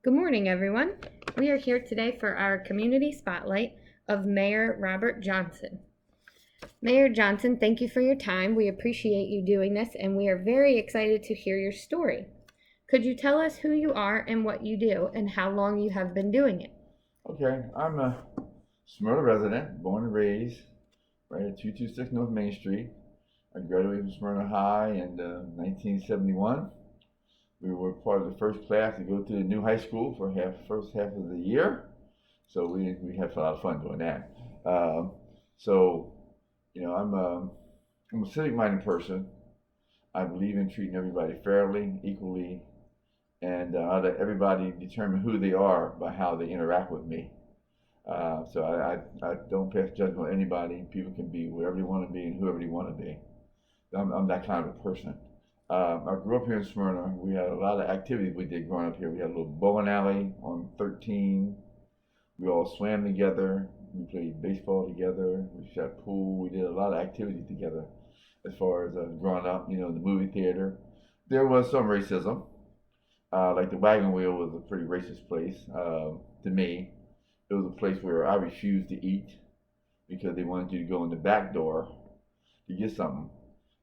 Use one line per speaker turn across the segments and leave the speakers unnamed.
Good morning, everyone. We are here today for our community spotlight of Mayor Robert Johnson. Mayor Johnson, thank you for your time. We appreciate you doing this, and we are very excited to hear your story. Could you tell us who you are and what you do and how long you have been doing it?
Okay, I'm a Smyrna resident, born and raised, right at 226 North Main Street. I graduated from Smyrna High in 1971. We were part of the first class to go to the new high school for first half of the year. So we had a lot of fun doing that. Um, so, I'm a civic-minded person. I believe in treating everybody fairly, equally, and I let everybody determine who they are by how they interact with me. So I don't pass judgment on anybody. People can be wherever they want to be and whoever they want to be. I'm that kind of a person. I grew up here in Smyrna. We had a lot of activities we did growing up here. We had a little bowling alley on 13. We all swam together. We played baseball together. We shot pool. We did a lot of activities together as far as growing up, the movie theater. There was some racism. Like the wagon wheel was a pretty racist place to me. It was a place where I refused to eat because they wanted you to go in the back door to get something,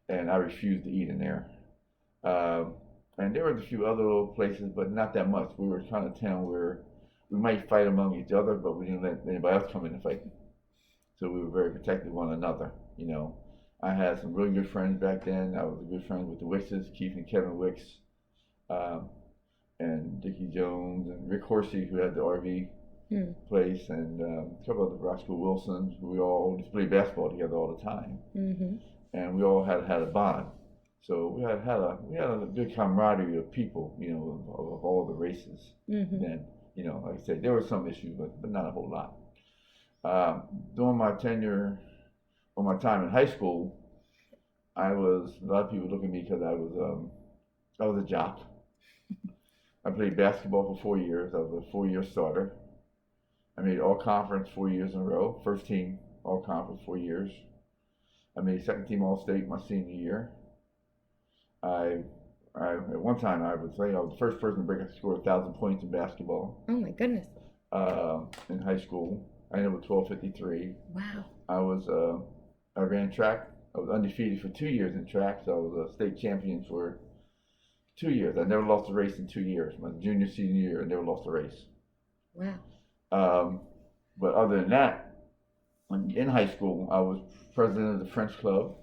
and I refused to eat in there. Um, and there were a few other little places, but not that much. We were kind of town where we might fight among each other, but we didn't let anybody else come in and fight. So we were very protective of one another. I had some really good friends back then. I was a good friend with the Wickses, Keith and Kevin Wicks, um, and Dickie Jones and Rick Horsey, who had the RV place, and a couple of the Roscoe Wilsons. We all just played basketball together all the time, and we all had a bond. So we had a good camaraderie of people, of all the races. And like I said, there were some issues, but not a whole lot. During my tenure, or my time in high school, a lot of people look at me because I was a jock. I played basketball for 4 years. I was a 4-year starter. I made all conference 4 years in a row. First team all conference 4 years. I made second team all state my senior year. At one time I would say I was the first person to break a score 1,000 points in basketball.
Oh my goodness.
In high school, I ended with 12:53.
Wow.
I ran track. I was undefeated for 2 years in track, so I was a state champion for 2 years. I never lost a race in 2 years. My junior, senior year, I never lost a race.
Wow.
But other than that, in high school, I was president of the French club.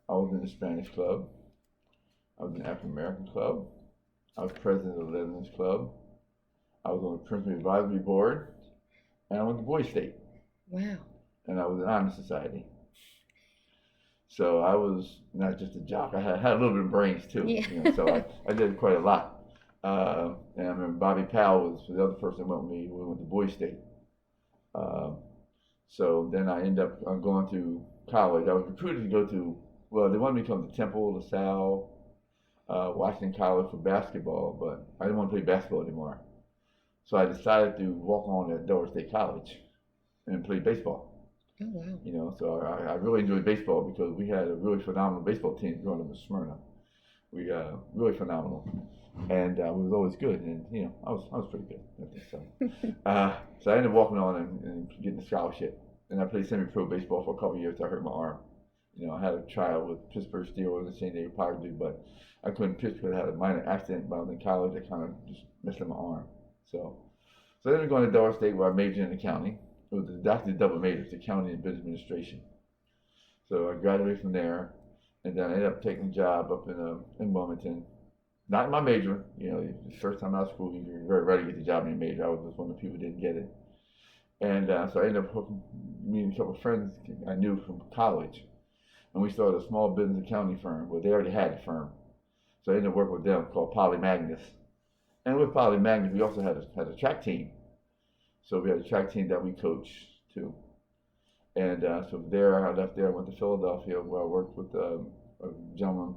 I was in the Spanish club. I was in the African American club. I was president of the Lebanese club. I was on the principal advisory board, and I went to Boys State.
Wow.
And I was in honor society. So I was not just a jock. I had a little bit of brains too.
Yeah.
So I did quite a lot. And I remember Bobby Powell was the other person that went with me. We went to Boys State. So then I ended up going to college. I was recruited to go to, well, they wanted me to come to Temple, LaSalle, Washington College for basketball, but I didn't want to play basketball anymore. So I decided to walk on at Delaware State College and play baseball.
Oh wow.
So I really enjoyed baseball because we had a really phenomenal baseball team growing up in Smyrna. We really phenomenal, and it was always good. And I was pretty good at this. So I ended up walking on and getting a scholarship. And I played semi-pro baseball for a couple of years. I hurt my arm. I had a trial with Pittsburgh Steelers and San Diego Padres, but I couldn't pitch because I had a minor accident while I was in college. I kind of just messed up my arm. So I ended up going to Delaware State where I majored in accounting. It was actually double majors, accounting and business administration. So I graduated from there, and then I ended up taking a job up in Wilmington. Not in my major, the first time out of school, you're very rare to get the job in your major. I was just one of the people who didn't get it. And so I ended up meeting a couple of friends I knew from college, and we started a small business accounting firm. Well, they already had a firm, so I ended up working with them called Poly Magnus. And with Poly Magnus, we also had a track team. So we had a track team that we coached too. And so I left there, I went to Philadelphia where I worked with a gentleman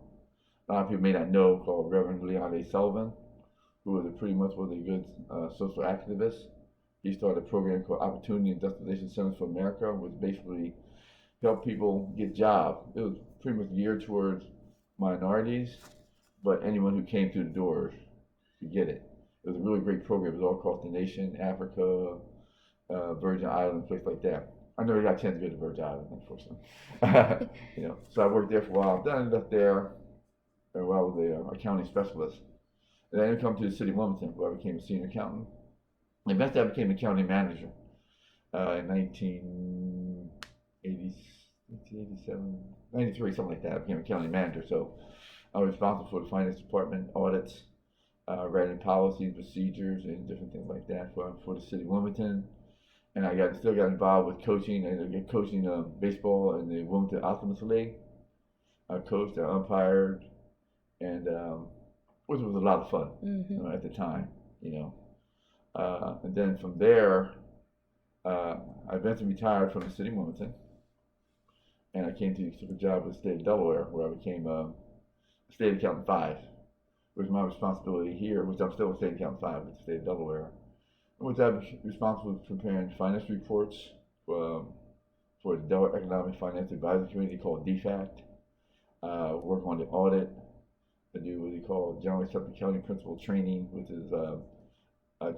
a lot of people may not know called Reverend Leon A. Sullivan, who was pretty much was a good social activist. He started a program called Opportunity and Destination Centers for America, which basically helped people get jobs. It was pretty much geared towards minorities, but anyone who came through the doors could get it. It was a really great program. It was all across the nation, Africa, Virgin Islands, places like that. I never got a chance to go to Virgin Islands, unfortunately. So I worked there for a while. Then I left there while I was a accounting specialist. And then I come to the city of Wilmington, where I became a senior accountant. And eventually I became a county manager in 1987, 93, something like that. I became a county manager. So I was responsible for the finance department, audits, writing policies, procedures, and different things like that for the city of Wilmington. And I still got involved with coaching and coaching baseball in the Wilmington Optimist League. I coached, I umpired, and which was a lot of fun at the time, and then from there, I eventually retired from the city of Wilmington, and I took a job with the state of Delaware, where I became state accountant 5, which was my responsibility here, which I'm still a state accountant 5 with the state of Delaware. Which I was responsible for preparing finance reports for the Delaware Economic Finance Advisory Committee called DFACT. Work on the audit. I do what they call Generally Accepted Accounting Principle Training, which is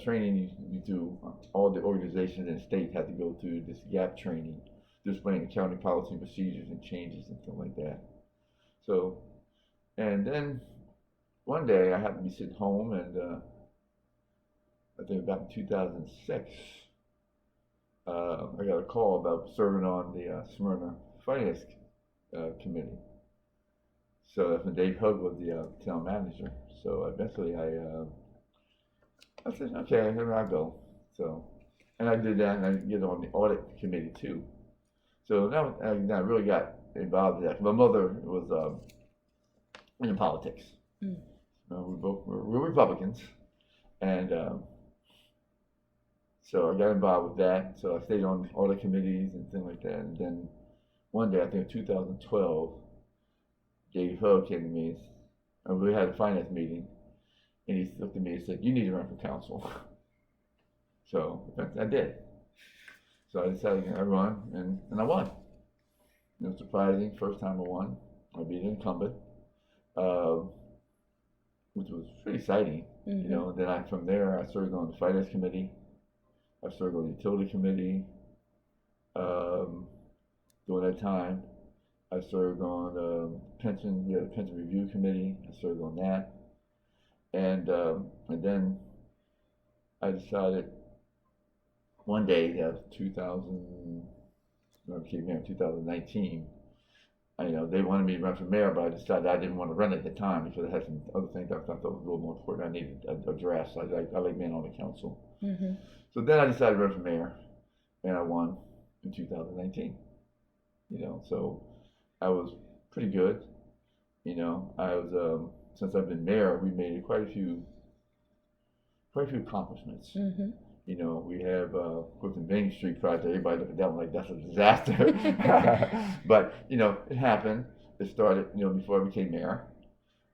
training you do. All the organizations and states have to go through this gap training to explain accounting policy and procedures and changes and stuff like that. So, and then one day I happened to be sitting home and I think about in 2006, I got a call about serving on the Smyrna Finance Committee. So that's when Dave Hugg was the town manager. So eventually I said, okay, here I go. So, and I did that, and I get on the audit committee too. So now I really got involved in that. My mother was in politics. We're Republicans, and so I got involved with that. So I stayed on audit committees and things like that. And then one day, I think in 2012, Dave Hugg came to me, and we had a finance meeting, and he looked at me and said, "You need to run for council." So I did. So I decided I run, and I won. It was surprising. First time I won. I beat an incumbent, which was pretty exciting. Then from there, I served on the finance committee. I served on the utility committee. During that time, I served on pension. We had a pension review committee. I served on that, and then I decided one day, that was 2019. They wanted me to run for mayor, but I decided I didn't want to run at the time because I had some other things I thought was a little more important I needed to address. I like being on the council. So then I decided to run for mayor, and I won in 2019. So I was pretty good. I was since I've been mayor, we made quite a few accomplishments. We have, of course, the Main Street project. Everybody looked at that one like that's a disaster. But, it happened. It started, before I became mayor.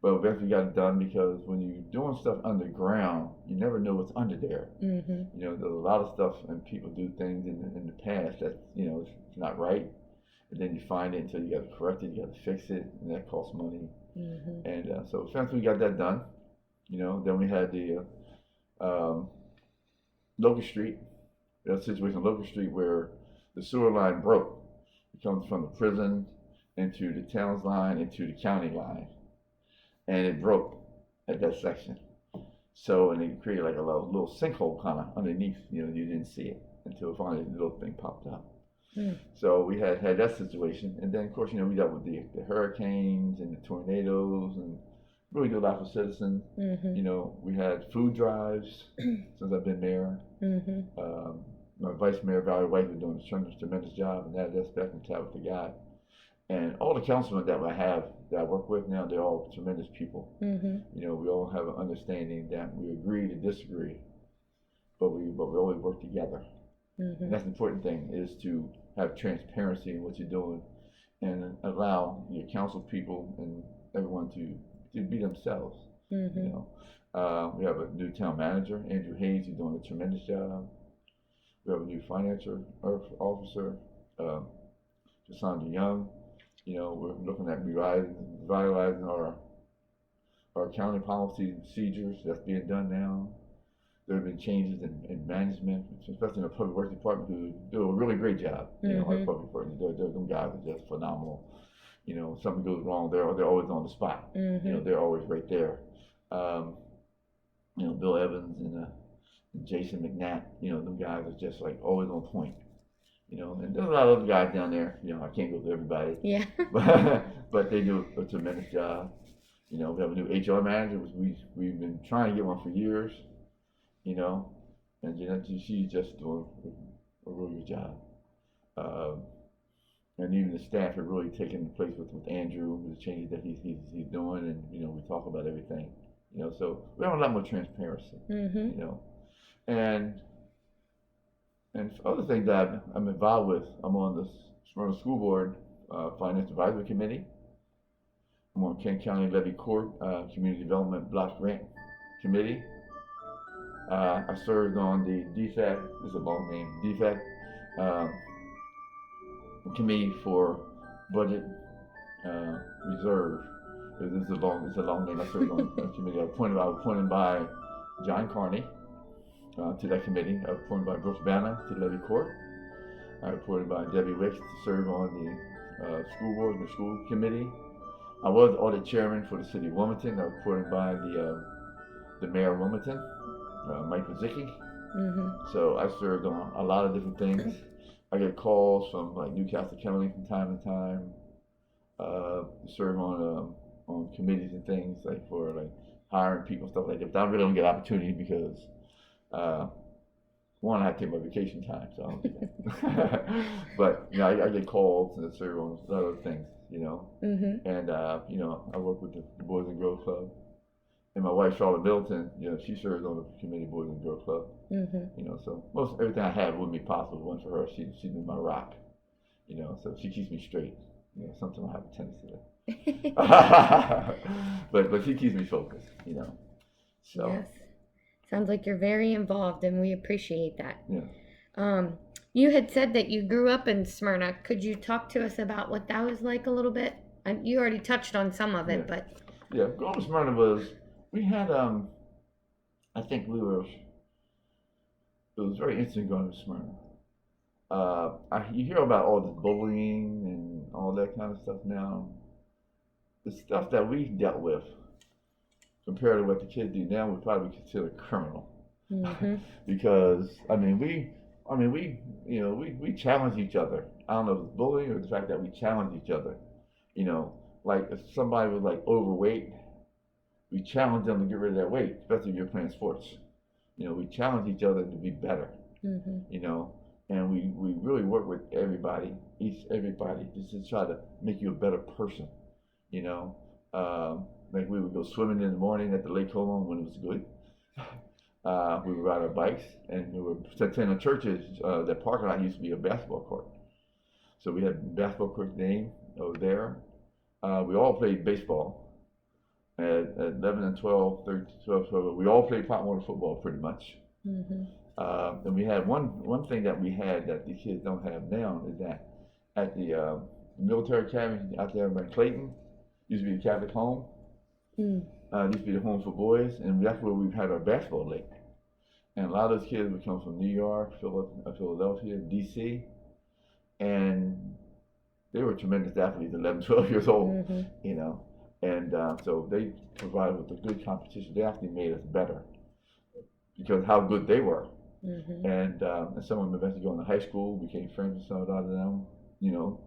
But eventually got it done because when you're doing stuff underground, you never know what's under there. There's a lot of stuff and people do things in the past that, it's not right. And then you find it until you got to correct it, you got to fix it, and that costs money. And so eventually we got that done. Then we had the Locust Street, a situation on Locust Street where the sewer line broke. It comes from the prison into the town's line into the county line, and it broke at that section. So, and it created like a little sinkhole kind of underneath. You didn't see it until finally the little thing popped up. So we had that situation, and then of course we dealt with the hurricanes and the tornadoes and really did a lot for citizens. We had food drives since I've been mayor. My vice mayor, Valerie White, was doing a tremendous job in that aspect, and chat with the guy. And all the councilmen that I work with now, they're all tremendous people. We all have an understanding that we agree to disagree, but we always work together. And that's the important thing, is to have transparency in what you're doing and allow your council people and everyone to be themselves. We have a new town manager, Andrew Hayes, who's doing a tremendous job. We have a new financial officer, Cassandra Young. We're looking at revitalizing our accounting policy and procedures. That's being done now. there have been changes in management, especially in the public works department, who do a really great job. You know, our public works, them guys are just phenomenal. You know, something goes wrong, they're always on the spot. You know, they're always right there. You know, Bill Evans and Jason McNatt, you know, them guys are just like always on point. You know, and there's a lot of other guys down there. You know, I can't go through everybody.
Yeah.
but they do a tremendous job. You know, we have a new HR manager, which we've been trying to get one for years. You know, and you know, she's just doing a really good job. And even the staff have really taken place with Andrew, with the changes that he's doing, and you know, we talk about everything. You know, so we have a lot more transparency. You know, and other things that I'm involved with, I'm on the Smyrna School Board Finance Advisory Committee. I'm on Kent County Levy Court Community Development Block Grant Committee. I served on the DFAC, this is a long name, DFAC Committee for Budget Reserve. This is a long name. I served on the committee. I was appointed by John Carney to that committee. I was appointed by Brooks Banner to Levy Court. I was appointed by Debbie Wicks to serve on the school board and the school committee. I was audit chairman for the city of Wilmington. I was appointed by the mayor of Wilmington, Mike Pazicki. So I served on a lot of different things. I get calls from like Newcastle County from time to time. Serve on committees and things like for like hiring people, stuff like that. But I really don't get opportunity because one, I have to take my vacation time, so I don't do that. But you know, I get calls and I serve on a lot of things, you know. And you know, I work with the Boys and Girls Club. And my wife, Charlotte Middleton, you know, she serves on the committee Boys and Girls Club. You know, so most everything I have wouldn't be possible once for her. She's been my rock, you know, so she keeps me straight. You know, sometimes I have a tendency to. but she keeps me focused, you know. So.
Yes. Sounds like you're very involved, and we appreciate that.
Yeah.
You had said that you grew up in Smyrna. Could you talk to us about what that was like a little bit? And you already touched on some of it, but.
Yeah, growing up in Smyrna was, we had, I think it was very interesting going to Smyrna. You hear about all this bullying and all that kind of stuff now. The stuff that we dealt with, compared to what the kids do now, would probably be considered criminal. Because we challenge each other. I don't know if it's bullying or the fact that we challenge each other. You know, like if somebody was like overweight, we challenge them to get rid of that weight, especially if you're playing sports. You know, we challenge each other to be better. You know, and we really work with everybody just to try to make you a better person. You know, like we would go swimming in the morning at the Lake Como when it was good. We would ride our bikes, and we would attend churches. That parking lot used to be a basketball court, so we had a basketball court game over there. We all played baseball. At 11 and 12, 12, we all played pot water football pretty much. And we had one thing that we had that the kids don't have now is that at the military academy out there by Clayton, used to be a Catholic home. Used to be the home for boys, and that's where we've had our basketball league. And a lot of those kids would come from New York, Philadelphia, DC, and they were tremendous athletes, 11, 12 years old, you know. And so they provided with a good competition. They actually made us better because how good they were. And some of them eventually going to high school, became friends with some of them, you know,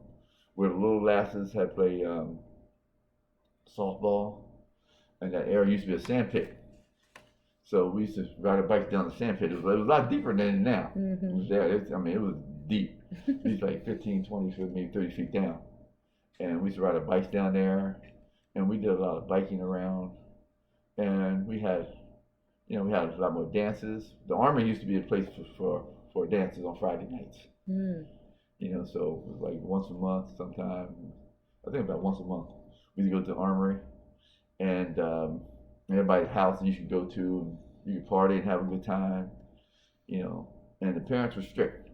where the little lasses had played softball, and that area used to be a sand pit. So we used to ride our bikes down the sand pit. It was a lot deeper than it is now. It was there. It was deep. It was like 15, 20, maybe 30 feet down. And we used to ride our bikes down there. And we did a lot of biking around, and we had a lot more dances. The Army used to be a place for dances on Friday nights. You know, so it was like once a month, sometime. I think about once a month, we used to go to the Armory, and everybody's house you could go to, and you could party and have a good time. You know, and the parents were strict.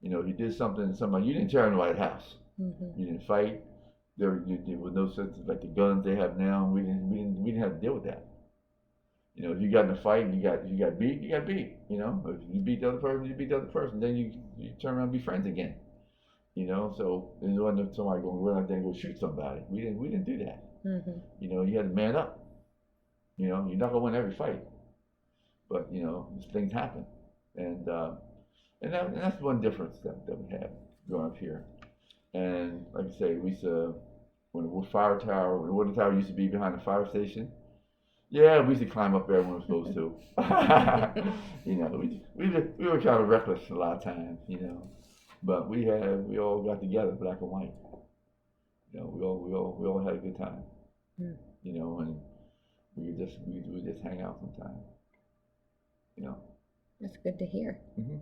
You know, if you did something to somebody, you didn't tear anybody's house. You didn't fight. There was no such like the guns they have now. We didn't have to deal with that. You know, if you got in a fight and you got beat, you got beat. You know, if you beat the other person, you beat the other person. Then you turn around and be friends again. You know, so it wasn't somebody going to run out there and go shoot somebody. We didn't do that.
Mm-hmm.
You know, you had to man up. You know, you're not gonna win every fight, but you know, things happen, and that's one difference that we have growing up here. And like I say, we used to when the water tower used to be behind the fire station. Yeah, we used to climb up there when we were supposed to. You know, we were kind of reckless a lot of times, you know. But we all got together, black and white. You know, we all had a good time.
Mm.
You know, and we would just hang out sometimes. You know.
That's good to hear.
Mm-hmm.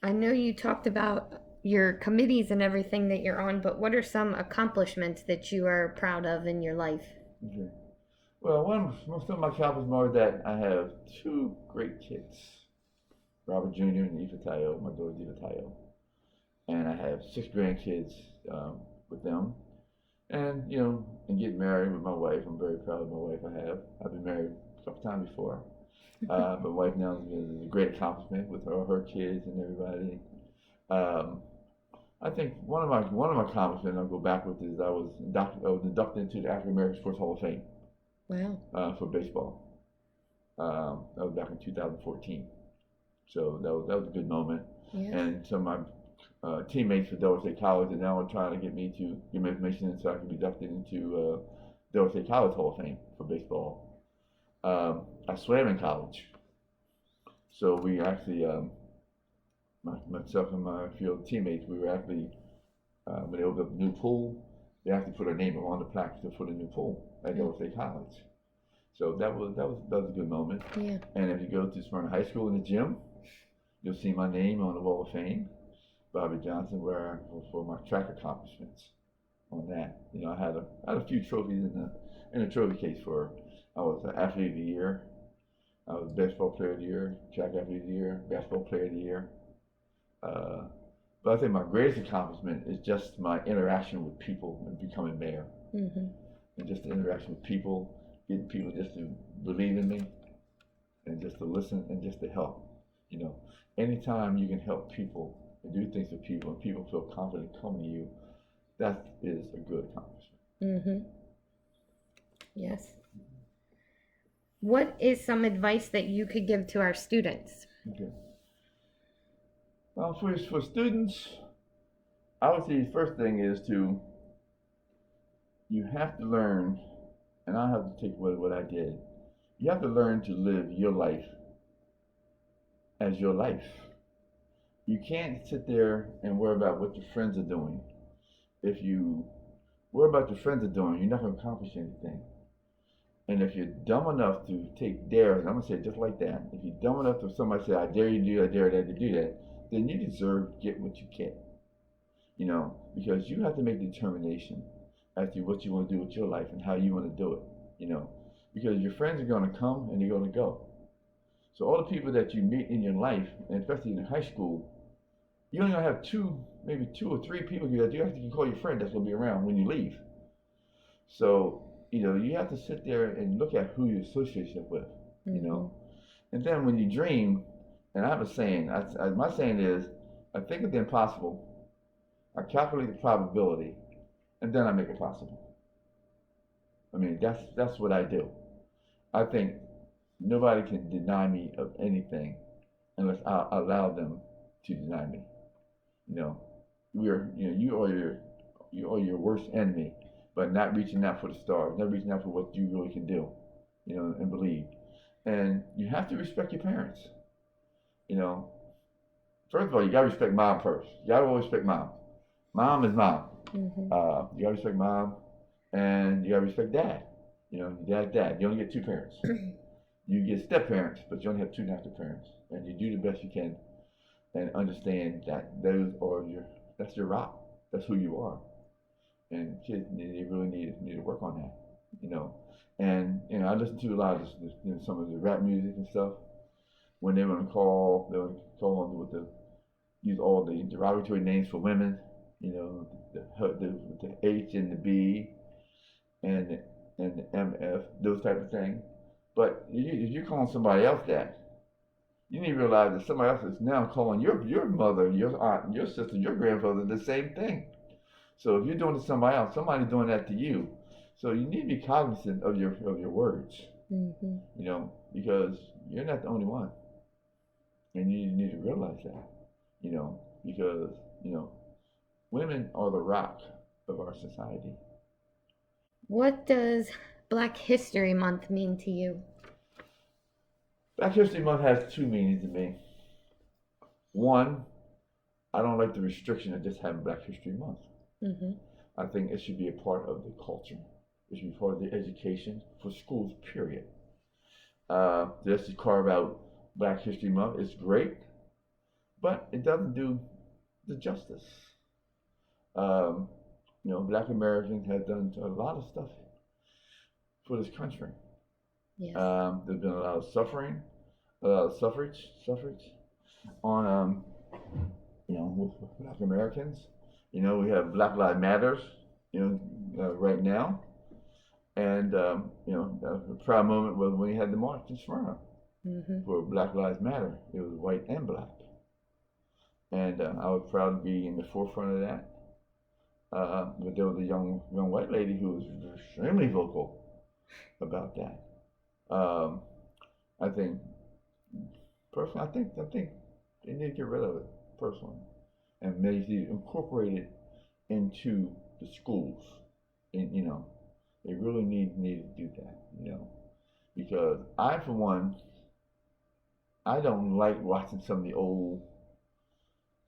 I know you talked about your committees and everything that you're on, but what are some accomplishments that you are proud of in your life?
Okay. Well, most of my accomplishments are that I have two great kids, Robert Jr. and Eva Tayo, my daughter Eva Tayo, and I have 6 grandkids with them. And you know, and get married with my wife. I'm very proud of my wife. I've been married a couple times before. My wife now is a great accomplishment with her kids and everybody. I think one of my accomplishments I'll go back with is I was inducted into the African American Sports Hall of Fame.
Wow.
For baseball. That was back in 2014. So that was a good moment.
Yeah.
And some of my teammates for Delaware State College and now are trying to get me information in so I can be inducted into Delaware State College Hall of Fame for baseball. I swam in college. So we actually, myself and my field teammates, we were actually, when they opened up a new pool, they actually put our name on the plaque for the new pool at Delaware State College. So that was a good moment.
Yeah.
And if you go to Smyrna High School in the gym, you'll see my name on the Wall of Fame, Bobby Johnson, where for my track accomplishments on that. You know, I had a few trophies in the trophy case for. I was an athlete of the year. I was baseball player of the year, track athlete of the year, basketball player of the year. But I think my greatest accomplishment is just my interaction with people and becoming mayor.
Mm-hmm.
And just the interaction with people, getting people just to believe in me and just to listen and just to help. You know, anytime you can help people and do things for people and people feel confident coming to you, that is a good accomplishment.
Mm-hmm. Yes. What is some advice that you could give to our students?
Okay. Well, for students, I would say the first thing is you have to learn, and I have to take what I did. You have to learn to live your life as your life. You can't sit there and worry about what your friends are doing. If you worry about what your friends are doing, you're not going to accomplish anything. And if you're dumb enough to take dares, and I'm going to say it just like that, if you're dumb enough to somebody say, I dare you to do that, I dare that to do that, then you deserve to get what you get. You know, because you have to make the determination as to what you want to do with your life and how you want to do it, you know. Because your friends are going to come and they're going to go. So all the people that you meet in your life, and especially in high school, you're only going to have maybe two or three people that you actually can call your friend that's going to be around when you leave. So, you know, you have to sit there and look at who you associate yourself with, you know. And then when you dream, and I have a saying, my saying is, I think of the impossible, I calculate the probability, and then I make it possible. I mean, that's what I do. I think nobody can deny me of anything unless I allow them to deny me. You know, you are your worst enemy, but not reaching out for the stars, not reaching out for what you really can do, you know, and believe. And you have to respect your parents. You know, first of all, you gotta respect mom first. You gotta always respect mom. Mom is mom.
Mm-hmm.
You gotta respect mom, and you gotta respect dad. You know, dad's dad. You only get two parents. You get step parents, but you only have two natural parents, and you do the best you can, and understand that that's your rock. That's who you are. And kids, they really need to work on that. You know, and you know, I listen to a lot of this, you know, some of the rap music and stuff. When they want to call, on use all the derogatory names for women. You know, the H and the B and the MF, those type of things. But if you're calling somebody else that, you need to realize that somebody else is now calling your mother, your aunt, your sister, your grandfather the same thing. So if you're doing it to somebody else, somebody's doing that to you. So you need to be cognizant of your words, because you're not the only one, and you need to realize that, because women are the rock of our society.
What does Black History Month mean to you?
Black History Month has two meanings to me. One, I don't like the restriction of just having Black History Month.
Mm-hmm.
I think it should be a part of the culture. It should be part of the education for schools, period. Just to carve out Black History Month is great, but it doesn't do the justice. Black Americans have done a lot of stuff for this country.
Yes.
There's been a lot of suffering, a lot of suffrage on, with Black Americans. We have Black Lives Matters, right now. And, a proud moment was when we had the march in Smyrna for Black Lives Matter. It was white and black. And I was proud to be in the forefront of that. But there was a young white lady who was extremely vocal about that. I think, personally, I think they need to get rid of it, personally, and maybe incorporate it into the schools. And, they really need to do that, because I, for one, I don't like watching some of the old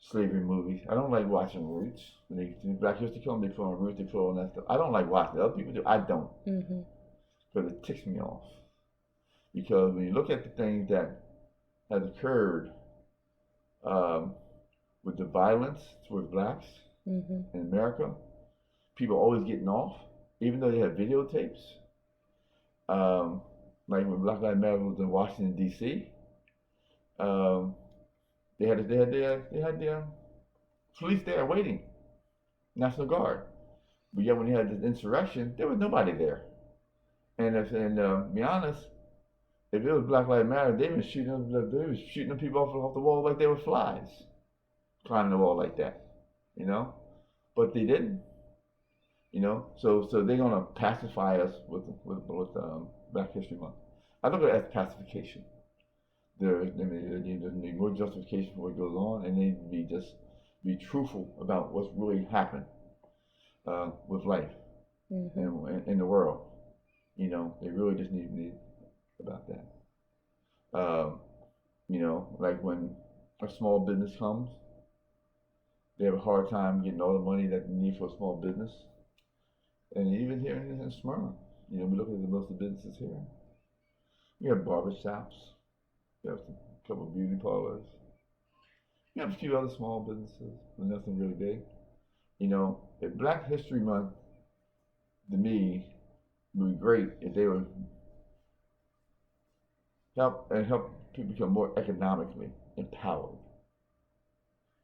slavery movies. I don't like watching Roots. When they Black History come, they put on Roots, they put on that stuff. I don't like watching it. Other people do. I don't. Because it ticks me off. Because when you look at the things that has occurred with the violence towards blacks in America, people always getting off, even though they have videotapes. Like when Black Lives Matter was in Washington D.C., they had the police there waiting, National Guard. But yet when they had this insurrection, there was nobody there. And to be honest, if it was Black Lives Matter, they were shooting them people off the wall like they were flies, climbing the wall like that, But they didn't, So they're gonna pacify us with Black History Month. I look at it as pacification. There need more justification for what goes on, and they need to be truthful about what's really happened with life and in the world. They really just need to be about that. Like when a small business comes, they have a hard time getting all the money that they need for a small business. And even here in Smyrna, we look at most of the businesses here. We have barber shops. We have a couple of beauty parlors. We have a few other small businesses, but nothing really big. If Black History Month, to me, would be great if they would help people become more economically empowered.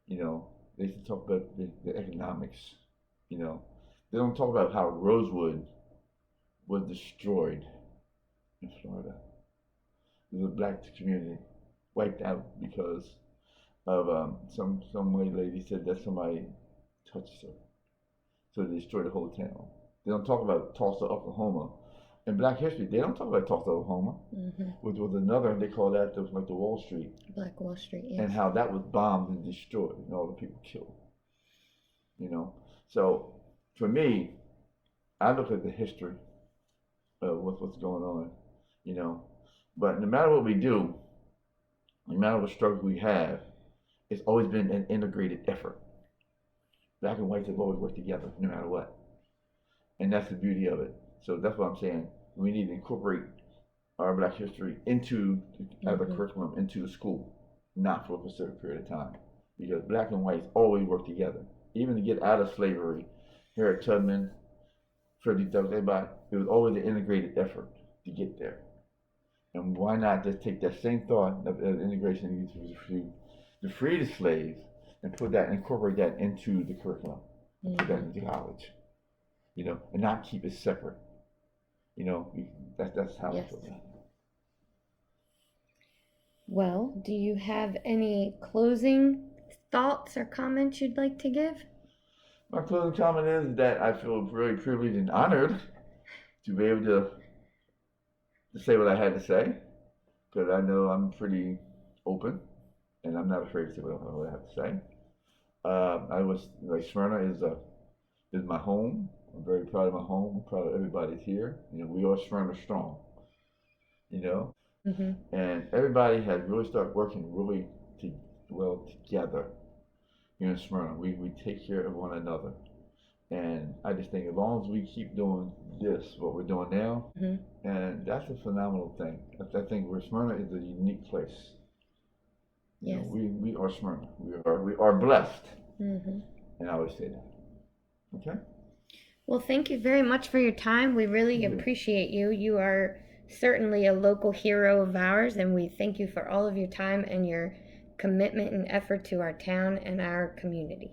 They should talk about the economics. They don't talk about how Rosewood was destroyed in Florida. There's a black community wiped out because of some white lady said that somebody touched her. So they destroyed the whole town. They don't talk about Tulsa, Oklahoma. In Black history, they don't talk about Tulsa, Oklahoma, which was another, they call that like the Wall Street.
Black Wall Street, yes.
And how that was bombed and destroyed and all the people killed. So for me, I look at the history of what's going on, But no matter what we do, no matter what struggle we have, it's always been an integrated effort. Black and whites have always worked together, no matter what. And that's the beauty of it. So that's what I'm saying. We need to incorporate our Black history into as a curriculum into the school, not for a specific period of time. Because black and whites always work together. Even to get out of slavery, Harriet Tubman, Frederick Douglass, everybody, it was always an integrated effort to get there. And why not just take that same thought of integration to free the slaves and incorporate that into the curriculum, and put that into college, and not keep it separate. That's how I feel about it.
Well, do you have any closing thoughts or comments you'd like to give?
My closing comment is that I feel very privileged and honored to be able to say what I had to say, because I know I'm pretty open and I'm not afraid to say what I have to say. I was like Smyrna is my home. I'm very proud of my home. I'm proud of everybody's here. We are Smyrna strong. You know,
Mm-hmm.
and everybody has really started working really well together here in Smyrna. We take care of one another, and I just think as long as we keep doing this, what we're doing now,
Mm-hmm.
and that's a phenomenal thing. I think where Smyrna is a unique place.
Yes.
We are Smyrna. We are blessed,
Mm-hmm.
and I always say that. Okay.
Well, thank you very much for your time. We really
Thank you.
appreciate you. You are certainly a local hero of ours, and we thank you for all of your time and your commitment and effort to our town and our community.